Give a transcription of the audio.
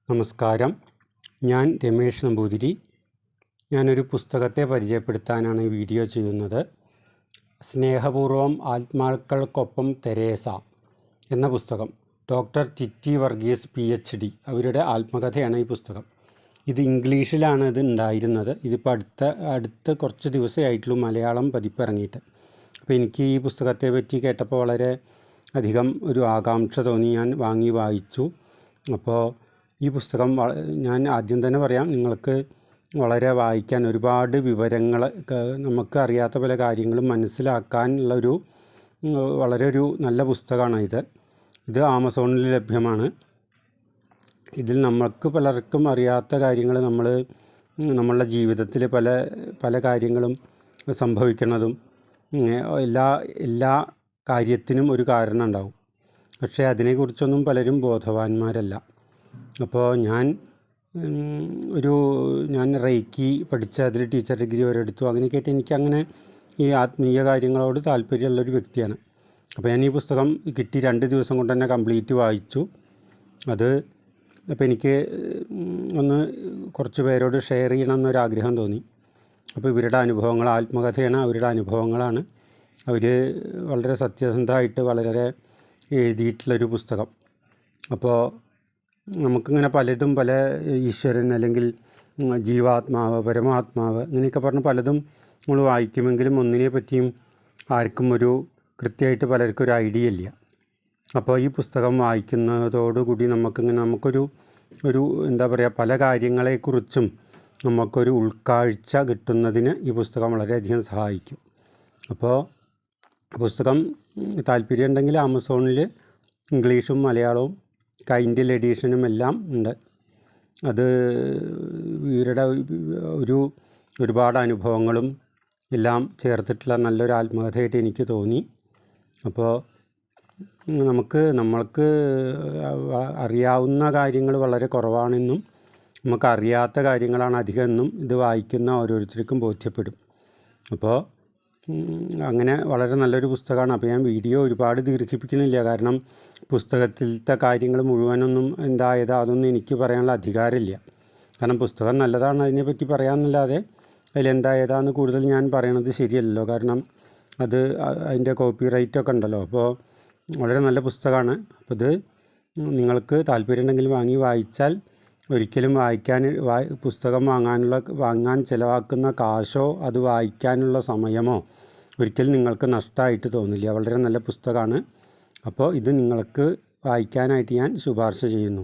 നമസ്കാരം. ഞാൻ രമേഷ് നമ്പൂതിരി. ഞാനൊരു പുസ്തകത്തെ പരിചയപ്പെടുത്താനാണ് ഈ വീഡിയോ ചെയ്യുന്നത്. സ്നേഹപൂർവം ആത്മാക്കൾക്കൊപ്പം തെരേസ എന്ന പുസ്തകം. ഡോക്ടർ ടിറ്റി വർഗീസ് PhD അവരുടെ ആത്മകഥയാണ് ഈ പുസ്തകം. ഇത് ഇംഗ്ലീഷിലാണ് ഇത് ഉണ്ടായിരുന്നത്. ഇതിപ്പോൾ അടുത്ത കുറച്ച് ദിവസമേ ആയിട്ടുള്ളൂ മലയാളം പതിപ്പ് ഇറങ്ങിയിട്ട്. അപ്പോൾ എനിക്ക് ഈ പുസ്തകത്തെ പറ്റി കേട്ടപ്പോൾ വളരെ അധികം ഒരു ആകാംക്ഷ തോന്നി. ഞാൻ വാങ്ങി വായിച്ചു. അപ്പോൾ ഈ പുസ്തകം ഞാൻ ആദ്യം തന്നെ പറയാം, നിങ്ങൾക്ക് വളരെ വായിക്കാൻ ഒരുപാട് വിവരങ്ങൾ, നമുക്ക് അറിയാത്ത പല കാര്യങ്ങളും മനസ്സിലാക്കാനുള്ളൊരു വളരെ ഒരു നല്ല പുസ്തകമാണ് ഇത് ആമസോണിൽ ലഭ്യമാണ്. ഇതിൽ നമുക്ക് പലർക്കും അറിയാത്ത കാര്യങ്ങൾ നമ്മളുടെ ജീവിതത്തിൽ പല കാര്യങ്ങളും സംഭവിക്കുന്നതും എല്ലാ കാര്യത്തിനും ഒരു കാരണം ഉണ്ടാവും. പക്ഷേ അതിനെക്കുറിച്ചൊന്നും പലരും ബോധവാന്മാരല്ല. അപ്പോൾ ഞാൻ റേക്കി പഠിച്ച് അതിൽ ടീച്ചർ ഡിഗ്രി വരെ എടുത്തു. അങ്ങനെയൊക്കെ ആയിട്ട് എനിക്കങ്ങനെ ഈ ആത്മീയ കാര്യങ്ങളോട് താല്പര്യമുള്ളൊരു വ്യക്തിയാണ്. അപ്പോൾ ഞാൻ ഈ പുസ്തകം കിട്ടി 2 ദിവസം കൊണ്ട് തന്നെ കംപ്ലീറ്റ് വായിച്ചു. അപ്പോൾ എനിക്ക് കുറച്ച് പേരോട് ഷെയർ ചെയ്യണമെന്നൊരാഗ്രഹം തോന്നി. അപ്പോൾ ഇവരുടെ അനുഭവങ്ങൾ, ആത്മകഥയാണ്, അവരുടെ അനുഭവങ്ങളാണ്. അവർ വളരെ സത്യസന്ധമായിട്ട് വളരെ എഴുതിയിട്ടുള്ളൊരു പുസ്തകം. അപ്പോൾ നമുക്കിങ്ങനെ പല ഈശ്വരൻ അല്ലെങ്കിൽ ജീവാത്മാവ്, പരമാത്മാവ് ഇങ്ങനെയൊക്കെ പറഞ്ഞ് പലതും നമ്മൾ വായിക്കുമെങ്കിലും ഒന്നിനെ പറ്റിയും ആർക്കും കൃത്യമായിട്ട് പലർക്കും ഒരു ഐഡിയ ഇല്ല. അപ്പോൾ ഈ പുസ്തകം വായിക്കുന്നതോടുകൂടി നമുക്കൊരു എന്താ പറയുക, പല കാര്യങ്ങളെക്കുറിച്ചും നമുക്കൊരു ഉൾക്കാഴ്ച കിട്ടുന്നതിന് ഈ പുസ്തകം വളരെയധികം സഹായിക്കും. അപ്പോൾ പുസ്തകം താല്പര്യം ഉണ്ടെങ്കിൽ ആമസോണിൽ ഇംഗ്ലീഷും മലയാളവും കൈൻഡിൽ എഡീഷനും എല്ലാം ഉണ്ട്. അത് ഇവരുടെ ഒരുപാട് അനുഭവങ്ങളും എല്ലാം ചേർത്തിട്ടുള്ള നല്ലൊരു ആത്മകഥയായിട്ട് എനിക്ക് തോന്നി. അപ്പോൾ നമ്മൾക്ക് അറിയാവുന്ന കാര്യങ്ങൾ വളരെ കുറവാണെന്നും നമുക്കറിയാത്ത കാര്യങ്ങളാണ് അധികമെന്നും ഇത് വായിക്കുന്ന ഓരോരുത്തർക്കും ബോധ്യപ്പെടും. അപ്പോൾ അങ്ങനെ വളരെ നല്ലൊരു പുസ്തകമാണ്. അപ്പോൾ ഞാൻ വീഡിയോ ഒരുപാട് ദീർഘിപ്പിക്കുന്നില്ല, കാരണം പുസ്തകത്തിലത്തെ കാര്യങ്ങൾ മുഴുവനൊന്നും അതൊന്നും എനിക്ക് പറയാനുള്ള അധികാരമില്ല. കാരണം പുസ്തകം നല്ലതാണ്, അതിനെപ്പറ്റി പറയാമെന്നല്ലാതെ അതിലെന്തായതാന്ന് കൂടുതൽ ഞാൻ പറയണത് ശരിയല്ലല്ലോ. കാരണം അതിൻ്റെ കോപ്പിറൈറ്റൊക്കെ ഉണ്ടല്ലോ. അപ്പോൾ വളരെ നല്ല പുസ്തകമാണ്. അപ്പോൾ ഇത് നിങ്ങൾക്ക് താല്പര്യം ഉണ്ടെങ്കിൽ വാങ്ങി വായിച്ചാൽ ഒരിക്കലും പുസ്തകം വാങ്ങാൻ ചിലവാക്കുന്ന കാശോ അത് വായിക്കാനുള്ള സമയമോ ഒരിക്കലും നിങ്ങൾക്ക് നഷ്ടമായിട്ട് തോന്നില്ല. വളരെ നല്ല പുസ്തകമാണ്. അപ്പോൾ ഇത് നിങ്ങൾക്ക് വായിക്കാനായിട്ട് ഞാൻ ശുപാർശ ചെയ്യുന്നു.